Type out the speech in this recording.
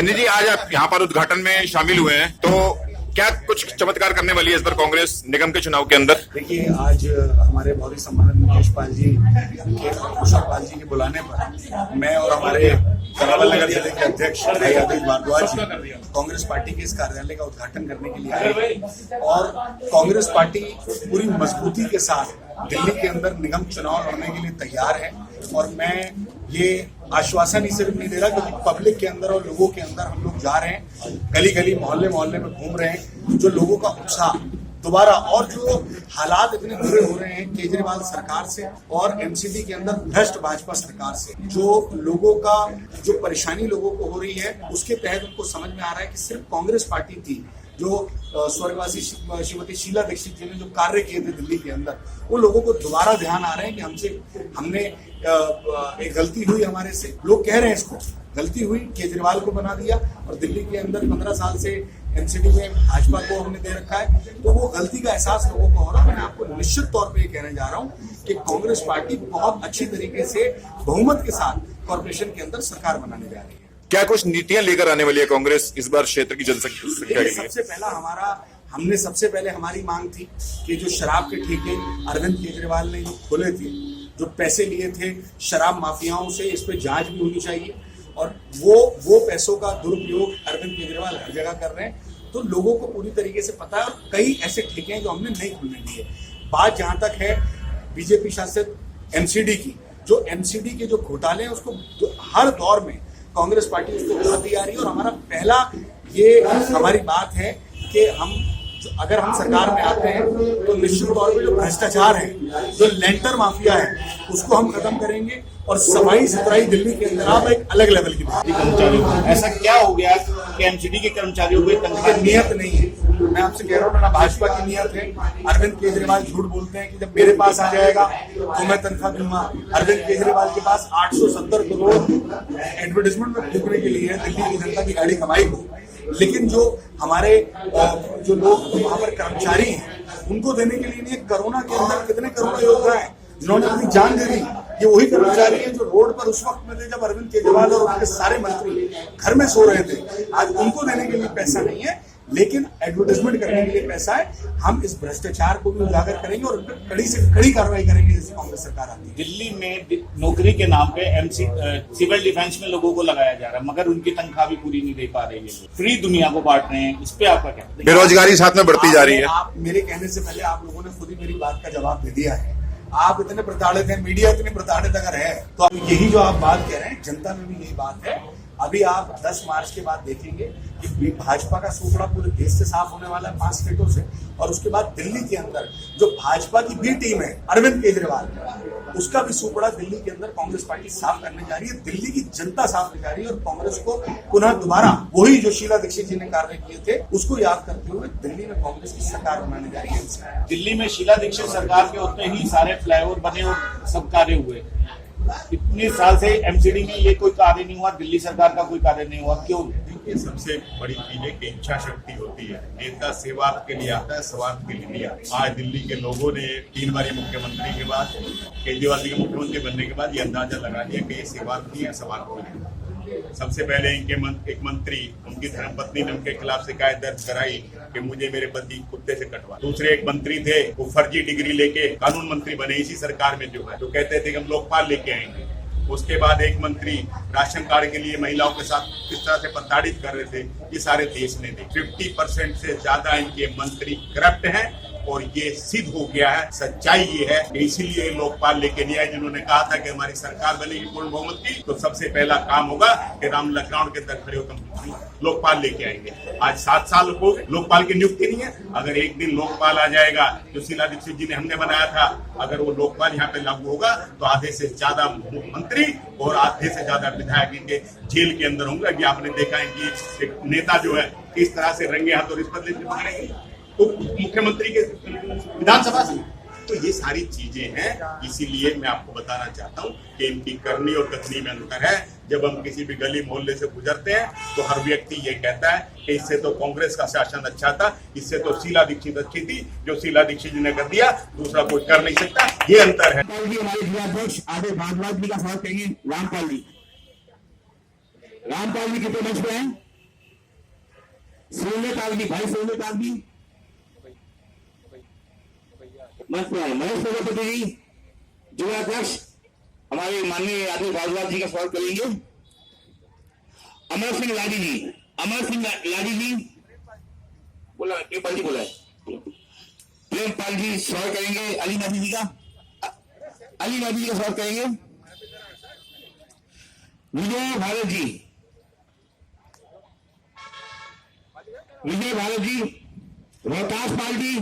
सैनी जी, आज आप यहाँ पर उद्घाटन में शामिल हुए हैं, तो क्या कुछ चमत्कार करने वाली है इस बार कांग्रेस निगम के चुनाव के अंदर? देखिए, आज हमारे बहुत ही सम्मानित मुकेश पाल जी कुशल पाल जी के बुलाने पर मैं और हमारे करावल नगर जिले के अध्यक्ष भाई आदित्य भारद्वाज जी कांग्रेस पार्टी के इस कार्यालय का उद्घाटन करने के लिए आए और कांग्रेस पार्टी पूरी मजबूती के साथ दिल्ली के अंदर निगम चुनाव लड़ने के लिए तैयार है। और मैं ये आश्वासन ही सिर्फ नहीं दे रहा, क्योंकि पब्लिक के अंदर और लोगों के अंदर हम लोग जा रहे हैं, गली गली मोहल्ले मोहल्ले में घूम रहे हैं। जो लोगों का उत्साह दोबारा, और जो हालात इतने बुरे हो रहे हैं केजरीवाल सरकार से और एमसीडी के अंदर भ्रष्ट भाजपा सरकार से, जो लोगों का जो परेशानी लोगों को हो रही है, उसके तहत उनको समझ में आ रहा है कि सिर्फ कांग्रेस पार्टी थी जो स्वर्गवासी श्रीमती शीला दीक्षित जी ने जो कार्य किए थे दिल्ली के अंदर, वो लोगों को दोबारा ध्यान आ रहे हैं कि हमने एक गलती हुई हमारे से। लोग कह रहे हैं इसको गलती हुई, केजरीवाल को बना दिया और दिल्ली के अंदर 15 साल से एमसीडी में भाजपा को हमने दे रखा है, तो वो गलती का एहसास लोगों को हो रहा है। मैं आपको निश्चित तौर पे ये कहने जा रहा हूँ कि कांग्रेस पार्टी बहुत अच्छी तरीके से बहुमत के साथ कॉर्पोरेशन के अंदर सरकार बनाने जा रही है। क्या कुछ नीतियां लेकर आने वाली है कांग्रेस इस बार क्षेत्र की जनसंख्या के लिए? सबसे पहले हमारी मांग थी कि जो शराब के ठेके अरविंद केजरीवाल ने जो खोले थे, जो पैसे लिए थे शराब माफियाओं से, इस पे जांच भी होनी चाहिए। और वो पैसों का दुरुपयोग अरविंद केजरीवाल हर जगह कर रहे हैं, तो लोगों को पूरी तरीके से पता है। और कई ऐसे ठेके हैं जो हमने नहीं खुलने दिए। बात जहां तक है बीजेपी शासित एमसीडी की, जो एमसीडी के जो घोटाले हैं उसको जो हर दौर में कांग्रेस पार्टी उसको उठाती आ रही है। और हमारा पहला ये हमारी बात है कि अगर हम सरकार में आते हैं तो निश्चित तौर पे जो भ्रष्टाचार है, जो लेंटर माफिया है, उसको हम खत्म करेंगे और सफाई सुथराई दिल्ली के अंदर आप एक अलग लेवल की बात। कर्मचारियों ऐसा क्या हो गया कि एमसीडी के कर्मचारियों को तनख्वाह नियत नहीं है? मैं आपसे कह रहा हूँ, ना भाजपा की नियत है। अरविंद केजरीवाल झूठ बोलते हैं कि जब मेरे पास आ जाएगा तो मैं तनख्वाह दूंगा। अरविंद केजरीवाल के पास 870 करोड़ एडवर्टाइजमेंट में फूकने के लिए दिल्ली की जनता की गाड़ी कमाई हो, लेकिन जो हमारे जो लोग वहां पर कर्मचारी हैं उनको देने के लिए नहीं। कोरोना के अंदर कितने करोड़ों योद्धा हैं जिन्होंने अपनी जान दे दी, ये वही कर्मचारी हैं जो रोड पर उस वक्त में थे जब अरविंद केजरीवाल और उनके सारे मंत्री घर में सो रहे थे। आज उनको देने के लिए पैसा नहीं है, लेकिन एडवर्टाइजमेंट करने के लिए पैसा है। हम इस भ्रष्टाचार को भी उजागर करेंगे और उन पर कड़ी से कड़ी कार्रवाई करेंगे जैसे कांग्रेस सरकार आती है। दिल्ली में नौकरी के नाम पे सिविल डिफेंस में लोगों को लगाया जा रहा है, मगर उनकी तनख्वाह भी पूरी नहीं दे पा रहे हैं। फ्री दुनिया को बांट रहे हैं, इस पे आपका क्या? बेरोजगारी साथ में बढ़ती जा रही है। आप मेरे कहने से पहले आप लोगों ने खुद ही मेरी बात का जवाब दे दिया है। आप इतने प्रताड़ित हैं, मीडिया इतने प्रताड़ित अगर है, तो यही जो आप बात कह रहे हैं, जनता में भी यही बात है। अभी आप 10 मार्च के बाद देखेंगे कि भाजपा का सूपड़ा पूरे देश से साफ होने वाला है 5 स्टेटों से। और उसके बाद दिल्ली के अंदर जो भाजपा की बी टीम है अरविंद केजरीवाल, उसका भी सूपड़ा दिल्ली के अंदर कांग्रेस पार्टी साफ करने जा रही है। दिल्ली की जनता साफ करने जा रही है और कांग्रेस को पुनः दोबारा वही जो शीला दीक्षित जी ने कार्य किए थे उसको याद करते हुए दिल्ली में कांग्रेस की सरकार बनाने जा रही है। दिल्ली में शीला दीक्षित सरकार के होते ही सारे फ्लाईओवर बने और सब कार्य हुए। इतने साल से एमसीडी में ये कोई कार्य नहीं हुआ, दिल्ली सरकार का कोई कार्य नहीं हुआ, क्यों? देखिए, सबसे बड़ी चीज है कि इच्छा शक्ति होती है। नेता सेवार्थ के लिए आता है, स्वार्थ के लिए नहीं आता। आज दिल्ली के लोगों ने 3 बारी मुख्यमंत्री के बाद, केजरीवाल जी के मुख्यमंत्री बनने के बाद ये अंदाजा लगा लिया कि ये सेवार्थ नहीं है, स्वार्थ नहीं है। सबसे पहले एक मंत्री, उनकी धर्मपत्नी ने उनके खिलाफ शिकायत दर्ज कराई कि मुझे मेरे पति कुत्ते से कटवा। दूसरे एक मंत्री थे, वो फर्जी डिग्री लेके कानून मंत्री बने इसी सरकार में, जो है तो कहते थे कि हम लोकपाल लेके आएंगे। उसके बाद एक मंत्री राशन कार्ड के लिए महिलाओं के साथ किस तरह से प्रताड़ित कर रहे थे, ये सारे देश ने देखे। 50% से ज्यादा इनके मंत्री करप्ट हैं और ये सिद्ध हो गया है। सच्चाई ये है कि इसीलिए लोकपाल लेके नहीं आए। जिन्होंने कहा था कि हमारी सरकार बनेगी पूर्ण बहुमत की, तो सबसे पहला काम होगा कि रामलला ग्राउंड के अंदर खड़े होकर लोकपाल लेके आएंगे। आज 7 साल हो गए, लोकपाल की नियुक्ति नहीं है। अगर एक दिन लोकपाल आ जाएगा, जो शीला दीक्षित जी ने हमने बनाया था, अगर वो लोकपाल यहाँ पे लागू होगा तो आधे से ज्यादा मुख्यमंत्री और आधे से ज्यादा विधायक इनके जेल के अंदर होंगे। अभी आपने देखा है कि एक नेता जो है किस तरह से रंगे हाथों रिश्वत लेते पकड़ेंगे तो मुख्यमंत्री के विधानसभा से। तो ये सारी चीजें हैं, इसीलिए मैं आपको बताना चाहता हूँ कि इनकी करनी और कथनी में अंतर है। जब हम किसी भी गली मोहल्ले से गुजरते हैं तो हर व्यक्ति ये कहता है कि इससे तो कांग्रेस का शासन अच्छा था, इससे तो शीला दीक्षित अच्छी थी, जो शीला दीक्षित जी ने कर दिया दूसरा कोई कर नहीं सकता, ये अंतर है। हमारे जिलाध्यक्ष आदित्य भारद्वाज जी का स्वागत करेंगे। रामपाल जी कितने मंच पे हैं? सोने कागजी भाई सोने कागजी महेश प्रजापति जी जिला अध्यक्ष हमारे माननीय यादव भारद्वाज जी का स्वागत करेंगे। अमर सिंह लाडी जी बोला प्रेमपाल जी बोला है प्रेमपाल जी स्वागत करेंगे। अली नादी जी का स्वागत करेंगे। विजय भारत जी रोहतास पाल जी